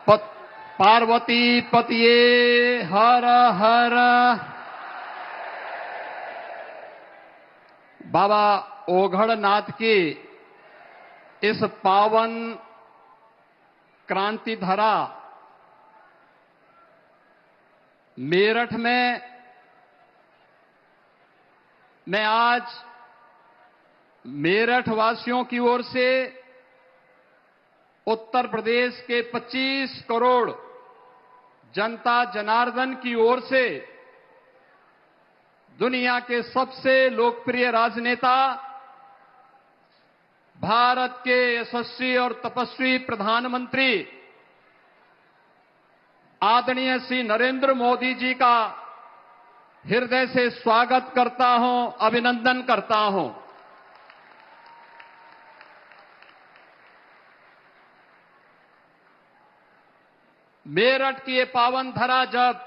पत पार्वती पतिये हर हर। बाबा ओघड़नाथ की इस पावन क्रांति धरा मेरठ में मैं आज मेरठ वासियों की ओर से उत्तर प्रदेश के 25 करोड़ जनता जनार्दन की ओर से दुनिया के सबसे लोकप्रिय राजनेता, भारत के यशस्वी और तपस्वी प्रधानमंत्री आदरणीय श्री नरेंद्र मोदी जी का हृदय से स्वागत करता हूं, अभिनंदन करता हूं। मेरठ की ये पावन धरा जब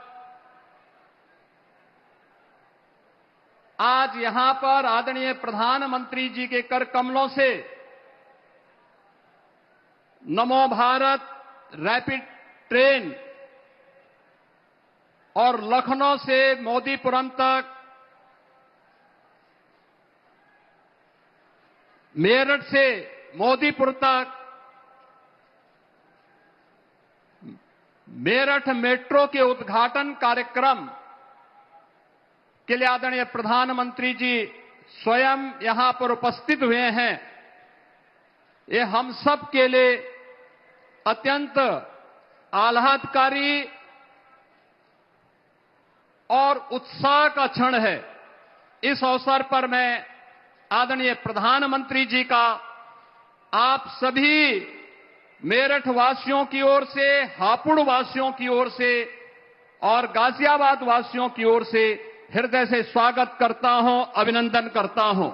आज यहां पर आदरणीय प्रधानमंत्री जी के कर कमलों से नमो भारत रैपिड ट्रेन और लखनऊ से मोदीपुरम तक, मेरठ से मोदीपुर तक मेरठ मेट्रो के उद्घाटन कार्यक्रम के लिए आदरणीय प्रधानमंत्री जी स्वयं यहां पर उपस्थित हुए हैं। ये हम सब के लिए अत्यंत आह्लादकारी और उत्साह का क्षण है। इस अवसर पर मैं आदरणीय प्रधानमंत्री जी का आप सभी मेरठ वासियों की ओर से, हापुड़ वासियों की ओर से और गाजियाबाद वासियों की ओर से हृदय से स्वागत करता हूं, अभिनंदन करता हूं।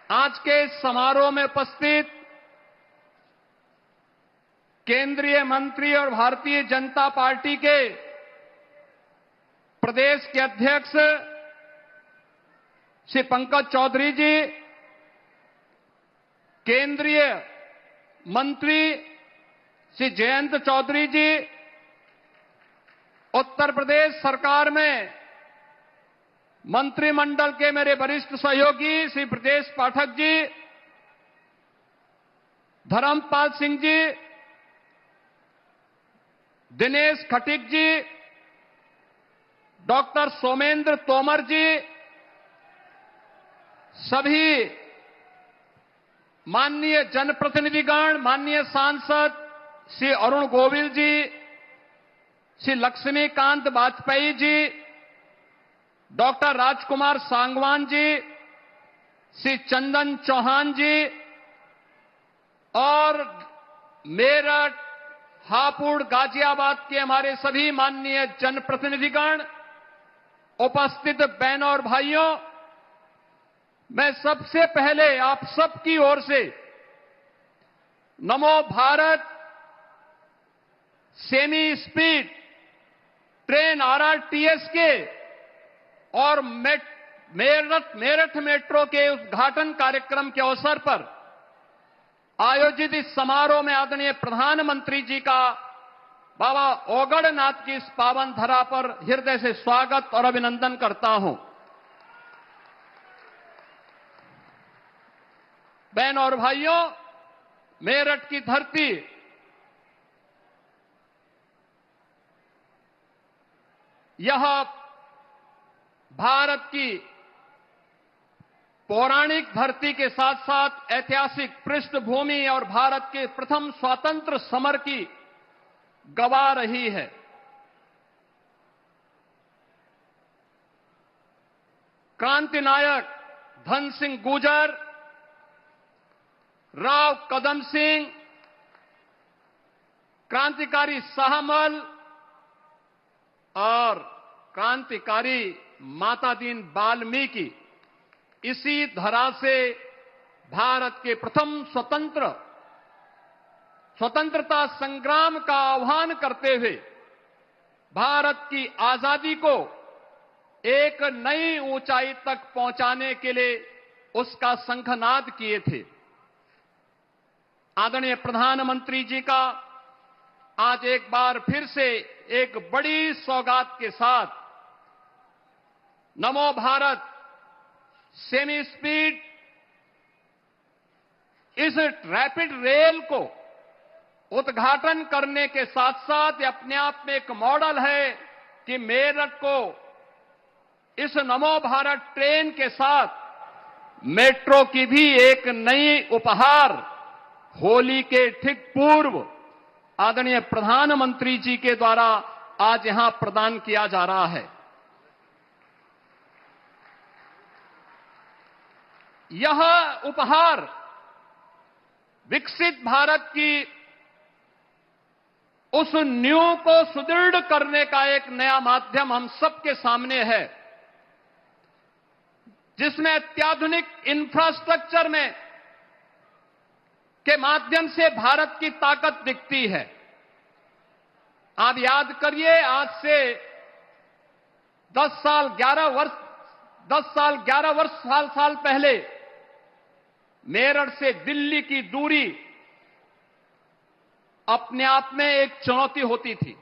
आज के समारोह में उपस्थित केंद्रीय मंत्री और भारतीय जनता पार्टी के प्रदेश के अध्यक्ष श्री पंकज चौधरी जी, केंद्रीय मंत्री श्री जयंत चौधरी जी, उत्तर प्रदेश सरकार में मंत्रिमंडल के मेरे वरिष्ठ सहयोगी श्री ब्रजेश पाठक जी, धर्मपाल सिंह जी, दिनेश खटीक जी, डॉक्टर सोमेंद्र तोमर जी, सभी माननीय जनप्रतिनिधिगण, माननीय सांसद श्री अरुण गोविल जी, श्री लक्ष्मीकांत वाजपेयी जी, डॉक्टर राजकुमार सांगवान जी, श्री चंदन चौहान जी और मेरठ, हापुड़, गाजियाबाद के हमारे सभी माननीय जनप्रतिनिधिगण, उपस्थित बहनों और भाइयों, मैं सबसे पहले आप सबकी ओर से नमो Bharat semi speed train RRTS के और मेरठ मेट्रो के उद्घाटन कार्यक्रम के अवसर पर आयोजित इस समारोह में आदरणीय प्रधानमंत्री जी का बाबा ओघड़नाथ की इस पावन धरा पर हृदय से स्वागत और अभिनंदन करता हूं। बहनों और भाइयों, मेरठ की धरती यह भारत की पौराणिक धरती के साथ साथ ऐतिहासिक पृष्ठभूमि और भारत के प्रथम स्वतंत्र समर की गवाह रही है। क्रांति नायक धन सिंह गुर्जर, राव कदम सिंह, क्रांतिकारी शाहमल और क्रांतिकारी माता दीन वाल्मीकि इसी धरा से भारत के प्रथम स्वतंत्रता संग्राम का आह्वान करते हुए भारत की आजादी को एक नई ऊंचाई तक पहुंचाने के लिए उसका शंखनाद किए थे। आदरणीय प्रधानमंत्री जी का आज एक बार फिर से एक बड़ी सौगात के साथ नमो भारत सेमी स्पीड इस रैपिड रेल को उद्घाटन करने के साथ साथ ये अपने आप में एक मॉडल है कि मेरठ को इस नमो भारत ट्रेन के साथ मेट्रो की भी एक नई उपहार होली के ठीक पूर्व आदरणीय प्रधानमंत्री जी के द्वारा आज यहां प्रदान किया जा रहा है। यह उपहार विकसित भारत की उस नींव को सुदृढ़ करने का एक नया माध्यम हम सबके सामने है, जिसमें अत्याधुनिक इंफ्रास्ट्रक्चर में के माध्यम से भारत की ताकत दिखती है। आप याद करिए, आज से 10 साल 11 साल पहले मेरठ से दिल्ली की दूरी अपने आप में एक चुनौती होती थी।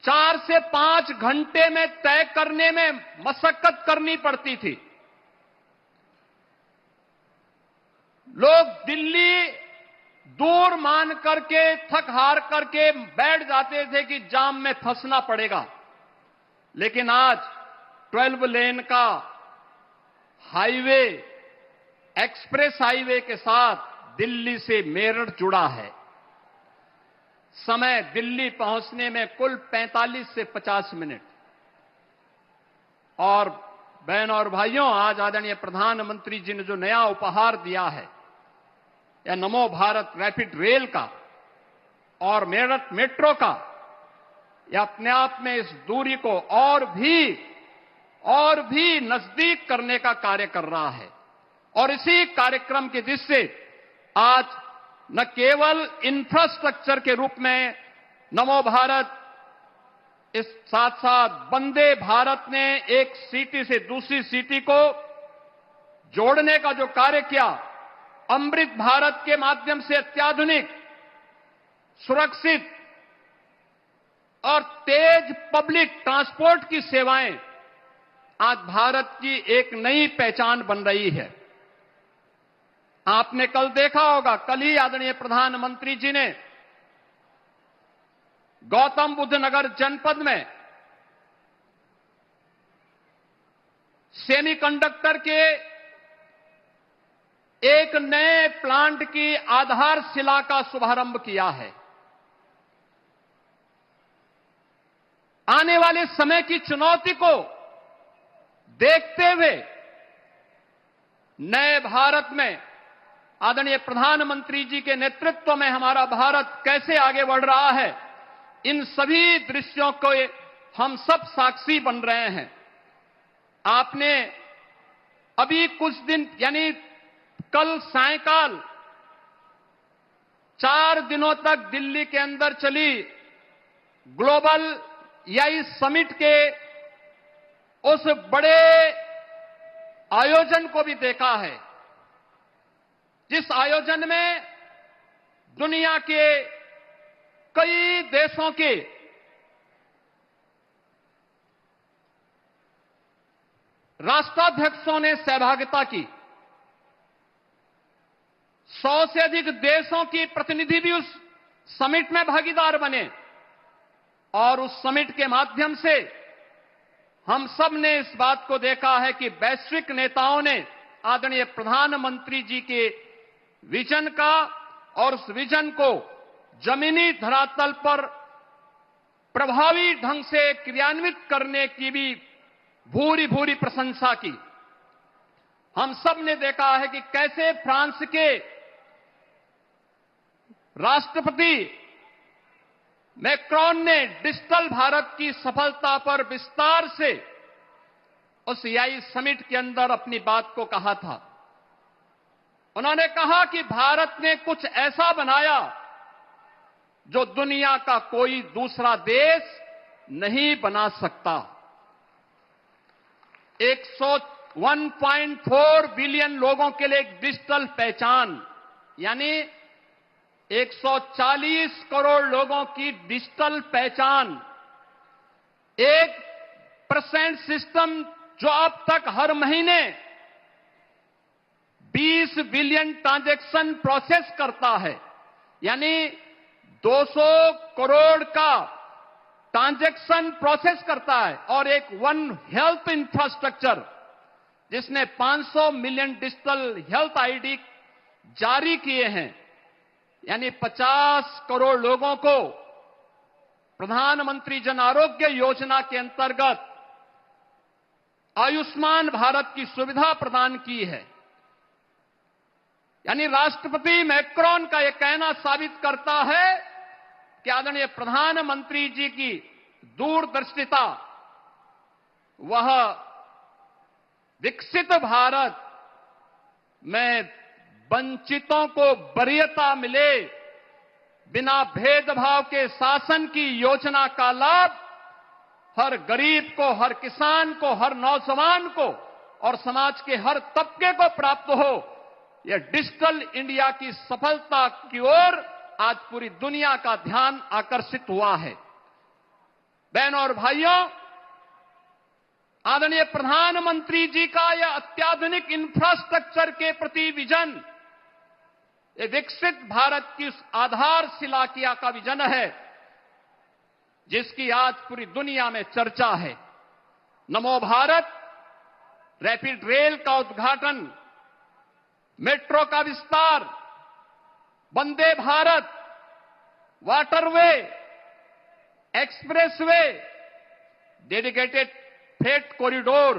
4 से 5 घंटे में तय करने में मशक्कत करनी पड़ती थी। लोग दिल्ली दूर मान करके थक हार करके बैठ जाते थे कि जाम में फंसना पड़ेगा, लेकिन आज 12 लेन का हाईवे एक्सप्रेस हाईवे के साथ दिल्ली से मेरठ जुड़ा है। समय दिल्ली पहुंचने में कुल 45 से 50 मिनट। और बहनों और भाइयों, आज आदरणीय प्रधानमंत्री जी ने जो नया उपहार दिया है, या नमो भारत रैपिड रेल का और मेरठ मेट्रो का, यह अपने आप में इस दूरी को और भी नजदीक करने का कार्य कर रहा है। और इसी कार्यक्रम की दृष्टि से आज न केवल इंफ्रास्ट्रक्चर के रूप में नमो भारत, इस साथ साथ वंदे भारत ने एक सिटी से दूसरी सिटी को जोड़ने का जो कार्य किया, अमृत भारत के माध्यम से अत्याधुनिक, सुरक्षित और तेज पब्लिक ट्रांसपोर्ट की सेवाएं आज भारत की एक नई पहचान बन रही है। आपने कल देखा होगा, कल ही आदरणीय प्रधानमंत्री जी ने गौतम बुद्ध नगर जनपद में सेमीकंडक्टर के एक नए प्लांट की आधारशिला का शुभारंभ किया है। आने वाले समय की चुनौती को देखते हुए नए भारत में आदरणीय प्रधानमंत्री जी के नेतृत्व में हमारा भारत कैसे आगे बढ़ रहा है, इन सभी दृश्यों को हम सब साक्षी बन रहे हैं। आपने अभी कुछ दिन यानी कल सायंकाल 4 दिनों तक दिल्ली के अंदर चली ग्लोबल AI समिट के उस बड़े आयोजन को भी देखा है, जिस आयोजन में दुनिया के कई देशों के राष्ट्राध्यक्षों ने सहभागिता की। 100 से अधिक देशों की प्रतिनिधि भी उस समिट में भागीदार बने और उस समिट के माध्यम से हम सब ने इस बात को देखा है कि वैश्विक नेताओं ने आदरणीय प्रधानमंत्री जी के विजन का और उस विजन को जमीनी धरातल पर प्रभावी ढंग से क्रियान्वित करने की भी भूरी भूरी प्रशंसा की। हम सब ने देखा है कि कैसे फ्रांस के राष्ट्रपति मैक्रोन ने डिजिटल भारत की सफलता पर विस्तार से उस AI समिट के अंदर अपनी बात को कहा था। उन्होंने कहा कि भारत ने कुछ ऐसा बनाया जो दुनिया का कोई दूसरा देश नहीं बना सकता। 1.4 बिलियन लोगों के लिए एक डिजिटल पहचान, यानी 140 करोड़ लोगों की डिजिटल पहचान, 1% सिस्टम जो अब तक हर महीने 20 बिलियन ट्रांजैक्शन प्रोसेस करता है, यानी 200 करोड़ का ट्रांजैक्शन प्रोसेस करता है, और एक वन हेल्थ इंफ्रास्ट्रक्चर जिसने 500 मिलियन डिजिटल हेल्थ आईडी जारी किए हैं, यानी 50 करोड़ लोगों को प्रधानमंत्री जन आरोग्य योजना के अंतर्गत आयुष्मान भारत की सुविधा प्रदान की है। यानी राष्ट्रपति मैक्रोन का यह कहना साबित करता है कि आदरणीय प्रधानमंत्री जी की दूरदर्शिता, वह विकसित भारत में वंचितों को वरीयता मिले, बिना भेदभाव के शासन की योजना का लाभ हर गरीब को, हर किसान को, हर नौजवान को और समाज के हर तबके को प्राप्त हो, यह डिजिटल इंडिया की सफलता की ओर आज पूरी दुनिया का ध्यान आकर्षित हुआ है। बहनों और भाइयों, आदरणीय प्रधानमंत्री जी का यह अत्याधुनिक इंफ्रास्ट्रक्चर के प्रति विजन, ये विकसित भारत की उस आधारशिला का विजन है जिसकी आज पूरी दुनिया में चर्चा है। नमो भारत, रैपिड रेल का उद्घाटन, मेट्रो का विस्तार, Vande Bharat, waterway, expressway, dedicated freight corridor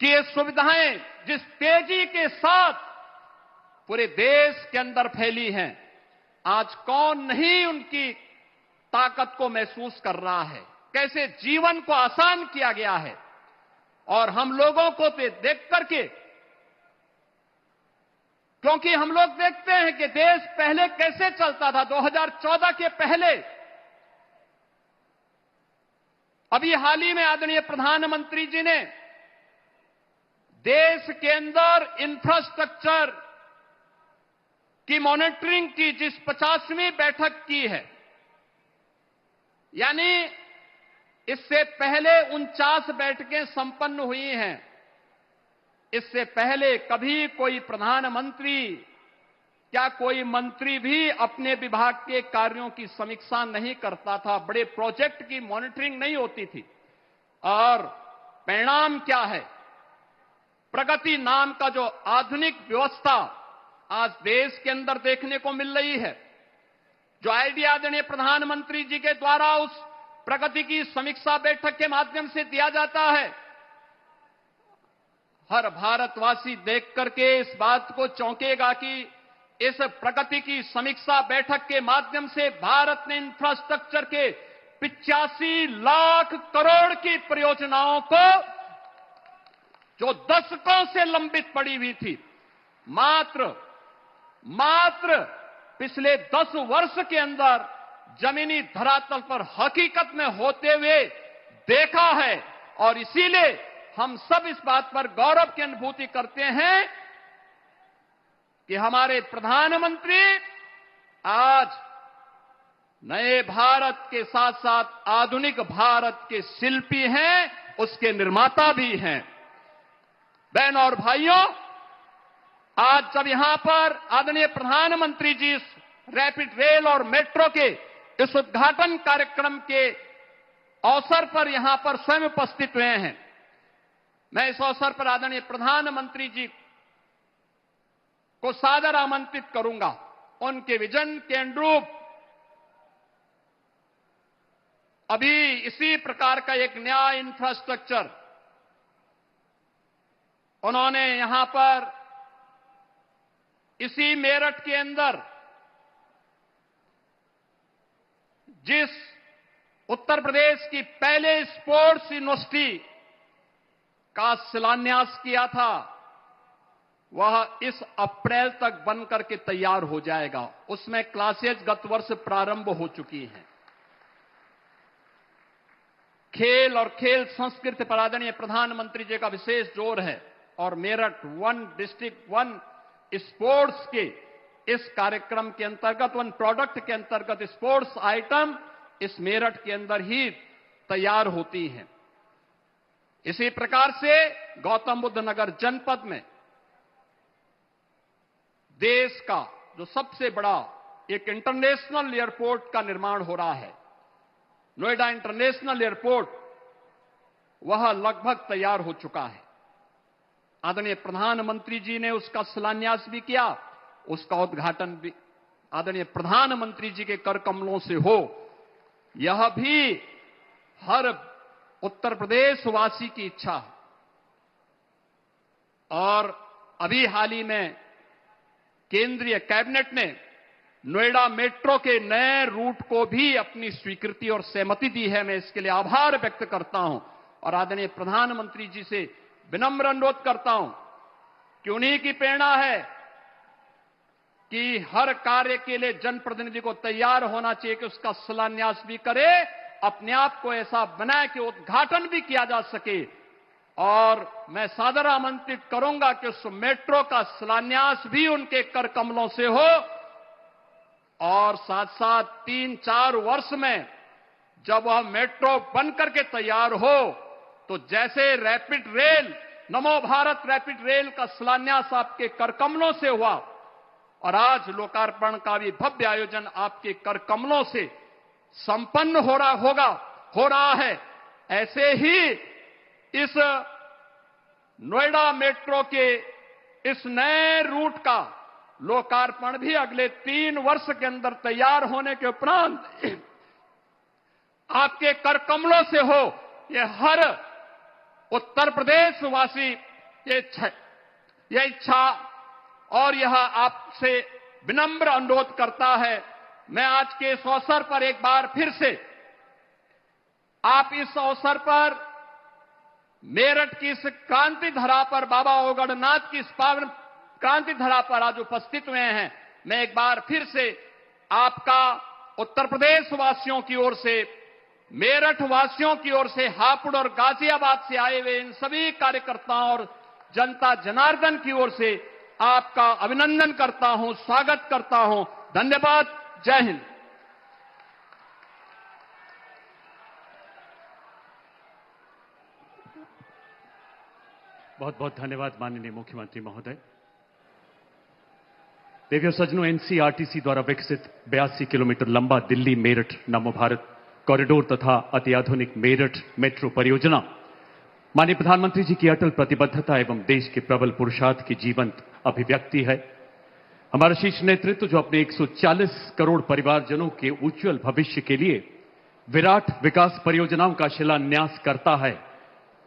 की ये सुविधाएं जिस तेजी के साथ पूरे देश के अंदर फैली हैं, आज कौन नहीं उनकी ताकत को महसूस कर रहा है, कैसे जीवन को आसान किया गया है। और हम लोगों को तो देख करके, क्योंकि हम लोग देखते हैं कि देश पहले कैसे चलता था 2014 के पहले। अभी हाल ही में आदरणीय प्रधानमंत्री जी ने देश के अंदर इंफ्रास्ट्रक्चर की मॉनिटरिंग की जिस 50वीं बैठक की है, यानी इससे पहले 49 बैठकें संपन्न हुई हैं। इससे पहले कभी कोई प्रधानमंत्री क्या कोई मंत्री भी अपने विभाग के कार्यों की समीक्षा नहीं करता था, बड़े प्रोजेक्ट की मॉनिटरिंग नहीं होती थी। और परिणाम क्या है? प्रगति नाम का जो आधुनिक व्यवस्था आज देश के अंदर देखने को मिल रही है, जो आइडिया आदरणीय प्रधानमंत्री जी के द्वारा उस प्रगति की समीक्षा बैठक के माध्यम से दिया जाता है, हर भारतवासी देख करके इस बात को चौंकेगा कि इस प्रगति की समीक्षा बैठक के माध्यम से भारत ने इंफ्रास्ट्रक्चर के 85 लाख करोड़ की परियोजनाओं को, जो दशकों से लंबित पड़ी हुई थी, मात्र पिछले 10 वर्ष के अंदर जमीनी धरातल पर हकीकत में होते हुए देखा है। और इसीलिए हम सब इस बात पर गौरव की अनुभूति करते हैं कि हमारे प्रधानमंत्री आज नए भारत के साथ साथ आधुनिक भारत के शिल्पी हैं, उसके निर्माता भी हैं। बहनों और भाइयों, आज जब यहां पर आदरणीय प्रधानमंत्री जी इस रैपिड रेल और मेट्रो के इस उद्घाटन कार्यक्रम के अवसर पर यहां पर स्वयं उपस्थित हुए हैं, मैं इस अवसर पर आदरणीय प्रधानमंत्री जी को सादर आमंत्रित करूंगा। उनके विजन के अनुरूप अभी इसी प्रकार का एक नया इंफ्रास्ट्रक्चर उन्होंने यहां पर इसी मेरठ के अंदर जिस उत्तर प्रदेश की पहले स्पोर्ट्स यूनिवर्सिटी का शिलान्यास किया था, वह इस अप्रैल तक बनकर के तैयार हो जाएगा। उसमें क्लासेज गत वर्ष प्रारंभ हो चुकी हैं। खेल और खेल संस्कृति पर आदरणीय प्रधानमंत्री जी का विशेष जोर है। और Meerut one district one sports के इस कार्यक्रम के अंतर्गत, वन प्रोडक्ट के अंतर्गत स्पोर्ट्स आइटम इस मेरठ के अंदर ही तैयार होती हैं। इसी प्रकार से गौतम बुद्ध नगर जनपद में देश का जो सबसे बड़ा एक इंटरनेशनल एयरपोर्ट का निर्माण हो रहा है, नोएडा इंटरनेशनल एयरपोर्ट, वह लगभग तैयार हो चुका है। आदरणीय प्रधानमंत्री जी ने उसका शिलान्यास भी किया, उसका उद्घाटन भी आदरणीय प्रधानमंत्री जी के कर कमलों से हो, यह भी हर उत्तर प्रदेश वासी की इच्छा है। और अभी हाल ही में केंद्रीय कैबिनेट ने नोएडा मेट्रो के नए रूट को भी अपनी स्वीकृति और सहमति दी है। मैं इसके लिए आभार व्यक्त करता हूं और आदरणीय प्रधानमंत्री जी से विनम्र अनुरोध करता हूं कि उन्हीं की प्रेरणा है कि हर कार्य के लिए जनप्रतिनिधि को तैयार होना चाहिए कि उसका शिलान्यास भी करे, अपने आप को ऐसा बनाए कि उद्घाटन भी किया जा सके। और मैं सादर आमंत्रित करूंगा कि उस मेट्रो का शिलान्यास भी उनके कर कमलों से हो और साथ साथ 3-4 वर्ष में जब वह मेट्रो बनकर के तैयार हो तो जैसे रैपिड रेल, नमो भारत रैपिड रेल का शिलान्यास आपके कर कमलों से हुआ और आज लोकार्पण का भी भव्य आयोजन आपके कर कमलों से संपन्न हो रहा है, ऐसे ही इस नोएडा मेट्रो के इस नए रूट का लोकार्पण भी अगले 3 वर्ष के अंदर तैयार होने के उपरांत आपके कर कमलों से हो। ये हर उत्तर प्रदेश वासी ये इच्छा और यह आपसे विनम्र अनुरोध करता है। मैं आज के इस अवसर पर एक बार फिर से आप इस अवसर पर मेरठ की इस क्रांति धरा पर, बाबा ओगड़नाथ की इस पावन क्रांति धरा पर आज उपस्थित हुए हैं। मैं एक बार फिर से आपका उत्तर प्रदेश वासियों की ओर से, मेरठ वासियों की ओर से, हापुड़ और गाजियाबाद से आए हुए इन सभी कार्यकर्ताओं और जनता जनार्दन की ओर से आपका अभिनंदन करता हूं, स्वागत करता हूं। धन्यवाद। जय हिंद। बहुत बहुत धन्यवाद माननीय मुख्यमंत्री महोदय। देवियों सज्जनों, एनसीआरटीसी द्वारा विकसित 82 किलोमीटर लंबा दिल्ली मेरठ नमो भारत कॉरिडोर तथा अत्याधुनिक मेरठ मेट्रो परियोजना माननीय प्रधानमंत्री जी की अटल प्रतिबद्धता एवं देश के प्रबल पुरुषार्थ की जीवंत अभिव्यक्ति है। हमारा शीर्ष नेतृत्व जो अपने 140 करोड़ परिवारजनों के उज्जवल भविष्य के लिए विराट विकास परियोजनाओं का शिलान्यास करता है,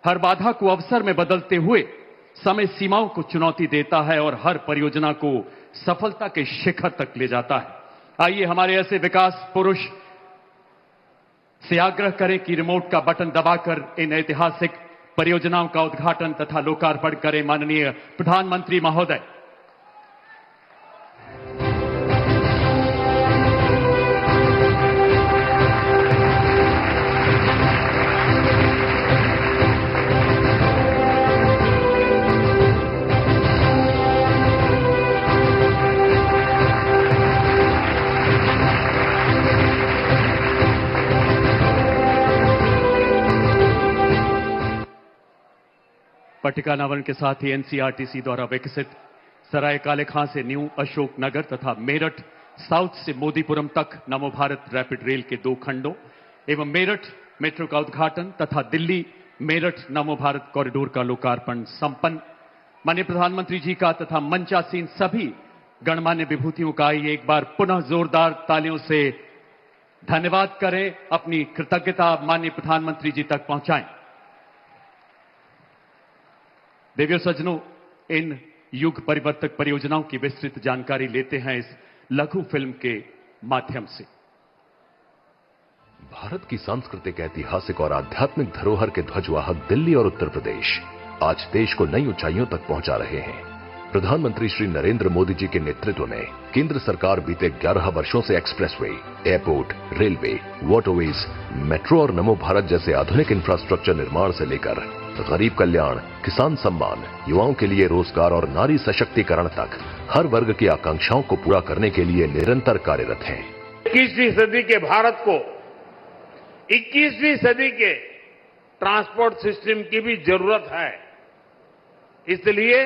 हर बाधा को अवसर में बदलते हुए समय सीमाओं को चुनौती देता है और हर परियोजना को सफलता के शिखर तक ले जाता है। आइए हमारे ऐसे विकास पुरुष से आग्रह करें कि रिमोट का बटन दबाकर इन ऐतिहासिक परियोजनाओं का उद्घाटन तथा लोकार्पण करें। माननीय प्रधानमंत्री महोदय। पट्टिका अनावरण के साथ ही एनसीआरटीसी द्वारा विकसित सराय काले खां से न्यू अशोक नगर तथा मेरठ साउथ से मोदीपुरम तक नमो भारत रैपिड रेल के 2 खंडों एवं मेरठ मेट्रो का उद्घाटन तथा दिल्ली मेरठ नमो भारत कॉरिडोर का लोकार्पण संपन्न। माननीय प्रधानमंत्री जी का तथा मंचासीन सभी गणमान्य विभूतियों का आइए एक बार पुनः जोरदार तालियों से धन्यवाद करें, अपनी कृतज्ञता माननीय प्रधानमंत्री जी तक पहुंचाएं। देवियों सज्जनों, इन युग परिवर्तक परियोजनाओं की विस्तृत जानकारी लेते हैं इस लघु फिल्म के माध्यम से। भारत की सांस्कृतिक, ऐतिहासिक और आध्यात्मिक धरोहर के ध्वजवाहक दिल्ली और उत्तर प्रदेश आज देश को नई ऊंचाइयों तक पहुंचा रहे हैं। प्रधानमंत्री श्री नरेंद्र मोदी जी के नेतृत्व में केंद्र सरकार बीते 11 वर्षों से expressway, airport, railway, waterways, metro और नमो भारत जैसे आधुनिक इंफ्रास्ट्रक्चर निर्माण से लेकर गरीब कल्याण, किसान सम्मान, युवाओं के लिए रोजगार और नारी सशक्तिकरण तक हर वर्ग की आकांक्षाओं को पूरा करने के लिए निरंतर कार्यरत हैं। 21वीं सदी के भारत को 21वीं सदी के ट्रांसपोर्ट सिस्टम की भी जरूरत है। इसलिए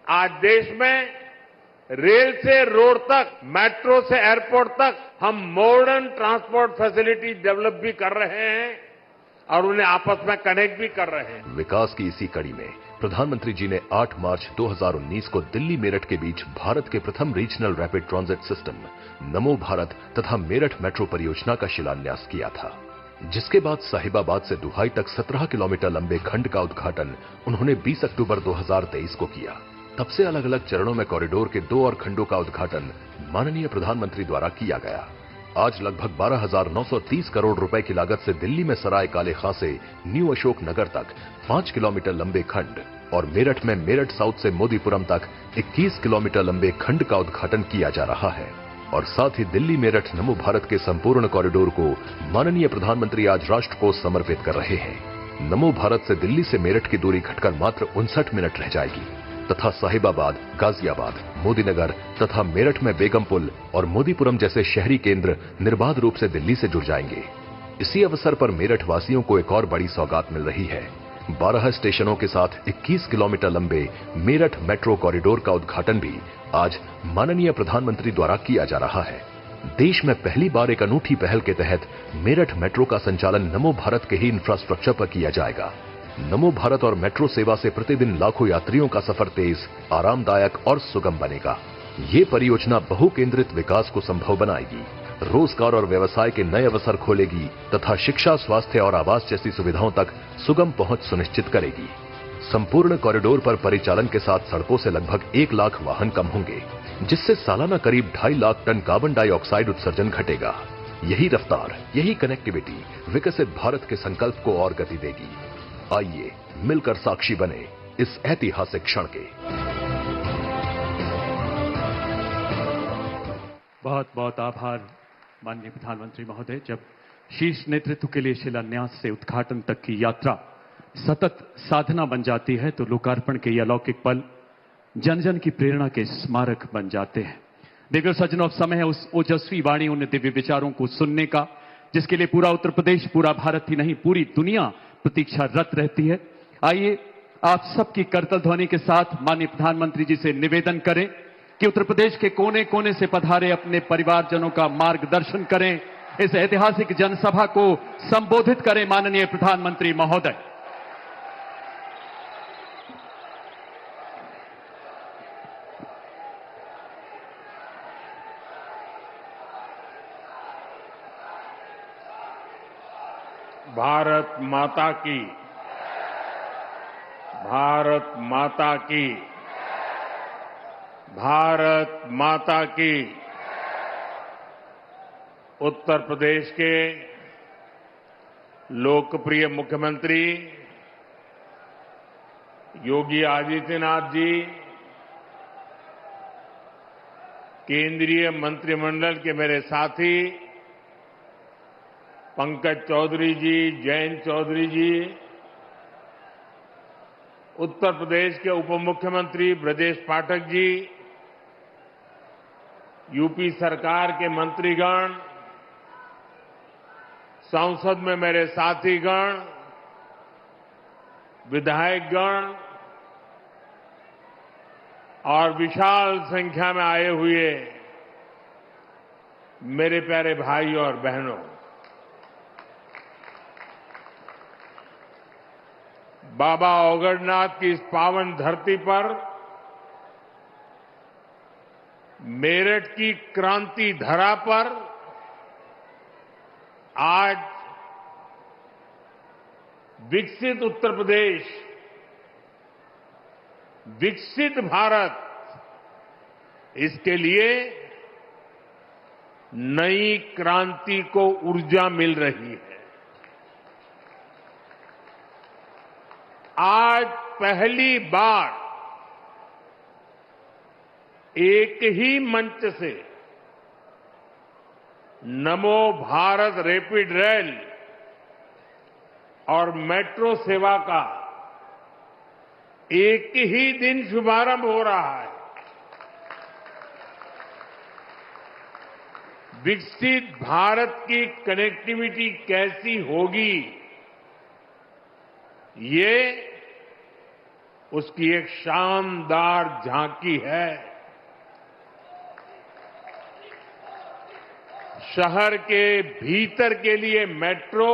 आज देश में रेल से रोड तक, मेट्रो से एयरपोर्ट तक हम मॉडर्न ट्रांसपोर्ट फैसिलिटी डेवलप भी कर रहे हैं और उन्हें आपस में कनेक्ट भी कर रहे हैं। विकास की इसी कड़ी में प्रधानमंत्री जी ने 8 मार्च 2019 को दिल्ली मेरठ के बीच भारत के प्रथम रीजनल रैपिड ट्रांजिट सिस्टम नमो भारत तथा मेरठ मेट्रो परियोजना का शिलान्यास किया था, जिसके बाद साहिबाबाद से दुहाई तक 17 किलोमीटर लंबे खंड का उद्घाटन उन्होंने 20 अक्टूबर 2023 को किया। तब से अलग अलग चरणों में कॉरिडोर के 2 और खंडों का उद्घाटन माननीय प्रधानमंत्री द्वारा किया गया। आज लगभग 12,930 करोड़ रुपए की लागत से दिल्ली में सराय काले खां से न्यू अशोक नगर तक 5 किलोमीटर लंबे खंड और मेरठ में मेरठ साउथ से मोदीपुरम तक 21 किलोमीटर लंबे खंड का उद्घाटन किया जा रहा है। और साथ ही दिल्ली मेरठ नमो भारत के संपूर्ण कॉरिडोर को माननीय प्रधानमंत्री आज राष्ट्र को समर्पित कर रहे हैं। नमो भारत से दिल्ली से मेरठ की दूरी घटकर मात्र 59 मिनट रह जाएगी तथा साहिबाबाद, गाजियाबाद, मोदीनगर तथा मेरठ में बेगमपुल और मोदीपुरम जैसे शहरी केंद्र निर्बाध रूप से दिल्ली से जुड़ जाएंगे। इसी अवसर पर मेरठ वासियों को एक और बड़ी सौगात मिल रही है। 12 स्टेशनों के साथ 21 किलोमीटर लंबे मेरठ मेट्रो कॉरिडोर का उद्घाटन भी आज माननीय प्रधानमंत्री द्वारा किया जा रहा है। देश में पहली बार एक अनूठी पहल के तहत मेरठ मेट्रो का संचालन नमो भारत के ही इंफ्रास्ट्रक्चर पर किया जाएगा। नमो भारत और मेट्रो सेवा से प्रतिदिन लाखों यात्रियों का सफर तेज, आरामदायक और सुगम बनेगा। ये परियोजना बहुकेंद्रित विकास को संभव बनाएगी, रोजगार और व्यवसाय के नए अवसर खोलेगी तथा शिक्षा, स्वास्थ्य और आवास जैसी सुविधाओं तक सुगम पहुंच सुनिश्चित करेगी। संपूर्ण कॉरिडोर पर परिचालन के साथ सड़कों से लगभग 1 लाख वाहन कम होंगे, जिससे सालाना करीब 2.5 लाख टन कार्बन डाइऑक्साइड उत्सर्जन घटेगा। यही रफ्तार, यही कनेक्टिविटी विकसित भारत के संकल्प को और गति देगी। आइए मिलकर साक्षी बने इस ऐतिहासिक क्षण के। बहुत बहुत आभार माननीय प्रधानमंत्री महोदय। जब शीर्ष नेतृत्व के लिए शिलान्यास से उद्घाटन तक की यात्रा सतत साधना बन जाती है तो लोकार्पण के ये अलौकिक पल जन जन की प्रेरणा के स्मारक बन जाते हैं। दिव्य सज्जनों, समय है उस ओजस्वी वाणी, उन दिव्य विचारों को सुनने का जिसके लिए पूरा उत्तर प्रदेश, पूरा भारत ही नहीं पूरी दुनिया प्रतीक्षारत रहती है। आइए आप सबकी करतल ध्वनि के साथ माननीय प्रधानमंत्री जी से निवेदन करें कि उत्तर प्रदेश के कोने कोने से पधारे अपने परिवारजनों का मार्गदर्शन करें, इस ऐतिहासिक जनसभा को संबोधित करें। माननीय प्रधानमंत्री महोदय, भारत माता की, भारत माता की, भारत माता की। उत्तर प्रदेश के लोकप्रिय मुख्यमंत्री योगी आदित्यनाथ जी, केंद्रीय मंत्रिमंडल के मेरे साथी पंकज चौधरी जी, जयंत चौधरी जी, उत्तर प्रदेश के उप मुख्यमंत्री ब्रजेश पाठक जी, यूपी सरकार के मंत्रीगण, संसद में मेरे साथीगण, विधायकगण और विशाल संख्या में आए हुए मेरे प्यारे भाई और बहनों, बाबा औगड़नाथ की इस पावन धरती पर मेरठ की क्रांति धरा पर आज विकसित उत्तर प्रदेश, विकसित भारत, इसके लिए नई क्रांति को ऊर्जा मिल रही है। आज पहली बार एक ही मंच से नमो भारत रैपिड रेल और मेट्रो सेवा का एक ही दिन शुभारंभ हो रहा है। विकसित भारत की कनेक्टिविटी कैसी होगी, ये उसकी एक शानदार झांकी है। शहर के भीतर के लिए मेट्रो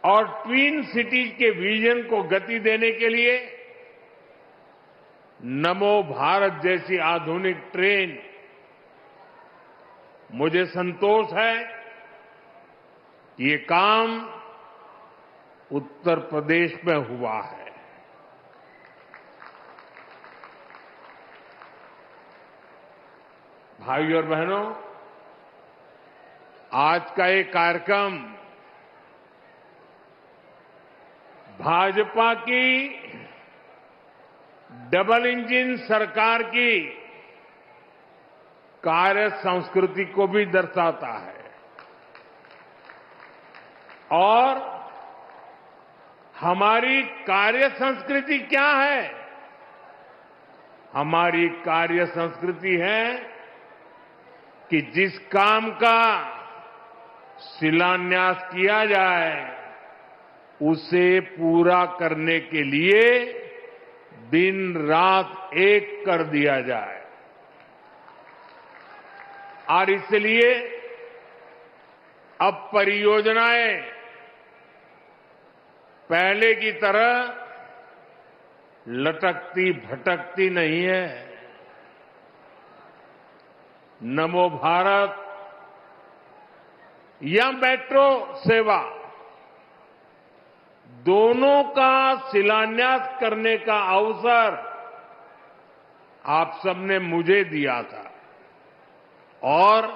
और ट्विन सिटीज के विजन को गति देने के लिए नमो भारत जैसी आधुनिक ट्रेन, मुझे संतोष है कि ये काम उत्तर प्रदेश में हुआ है। भाइयों और बहनों, आज का ये कार्यक्रम भाजपा की डबल इंजन सरकार की कार्य संस्कृति को भी दर्शाता है और हमारी कार्य संस्कृति क्या है? हमारी कार्य संस्कृति है कि जिस काम का शिलान्यास किया जाए उसे पूरा करने के लिए दिन रात एक कर दिया जाए। और इसलिए अब परियोजनाएं पहले की तरह लटकती भटकती नहीं है। नमो भारत या मेट्रो सेवा, दोनों का शिलान्यास करने का अवसर आप सबने मुझे दिया था और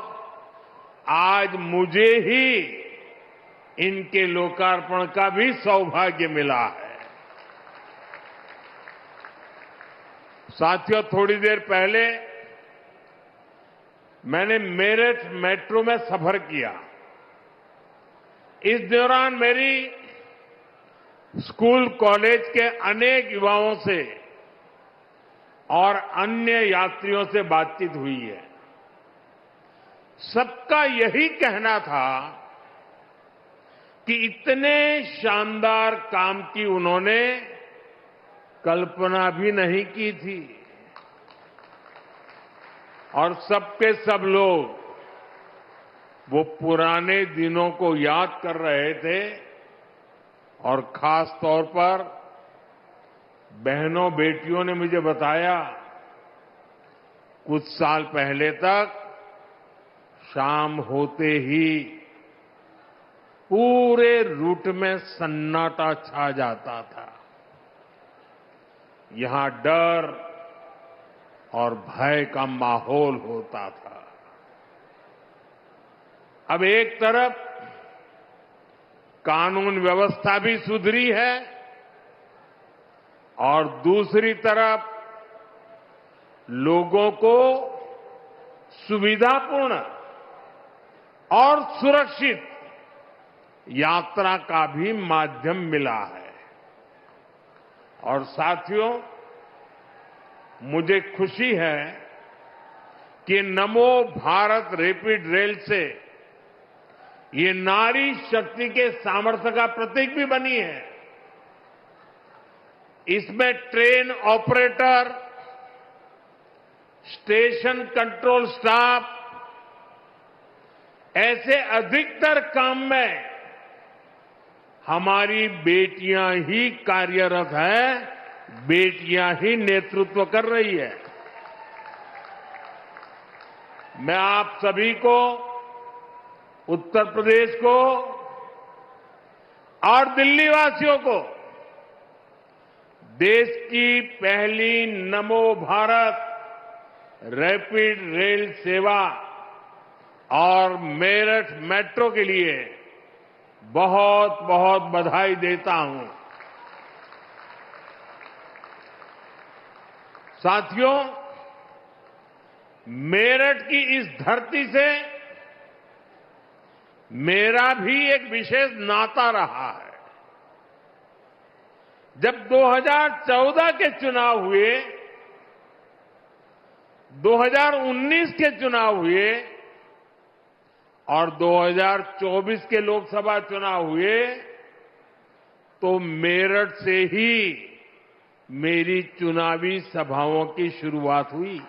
आज मुझे ही इनके लोकार्पण का भी सौभाग्य मिला है। साथियों, थोड़ी देर पहले मैंने मेरठ मेट्रो में सफर किया। इस दौरान मेरी स्कूल कॉलेज के अनेक युवाओं से और अन्य यात्रियों से बातचीत हुई है। सबका यही कहना था कि इतने शानदार काम की उन्होंने कल्पना भी नहीं की थी और सबके सब लोग वो पुराने दिनों को याद कर रहे थे और खास तौर पर बहनों बेटियों ने मुझे बताया, कुछ साल पहले तक शाम होते ही पूरे रूट में सन्नाटा छा जाता था। यहां डर और भय का माहौल होता था। अब एक तरफ कानून व्यवस्था भी सुधरी है और दूसरी तरफ लोगों को सुविधापूर्ण और सुरक्षित यात्रा का भी माध्यम मिला है। और साथियों, मुझे खुशी है कि नमो भारत रैपिड रेल से ये नारी शक्ति के सामर्थ्य का प्रतीक भी बनी है। इसमें train operator, station control staff, ऐसे अधिकतर काम में हमारी बेटियां ही कार्यरत हैं, बेटियां ही नेतृत्व कर रही है। मैं आप सभी को, उत्तर प्रदेश को और दिल्ली वासियों को देश की पहली नमो भारत रैपिड रेल सेवा और मेरठ मेट्रो के लिए बहुत बहुत बधाई देता हूं। साथियों, मेरठ की इस धरती से मेरा भी एक विशेष नाता रहा है। जब 2014 के चुनाव हुए, 2019 के चुनाव हुए और 2024 के लोकसभा चुनाव हुए, तो मेरठ से ही मेरी चुनावी सभाओं की शुरुआत हुई।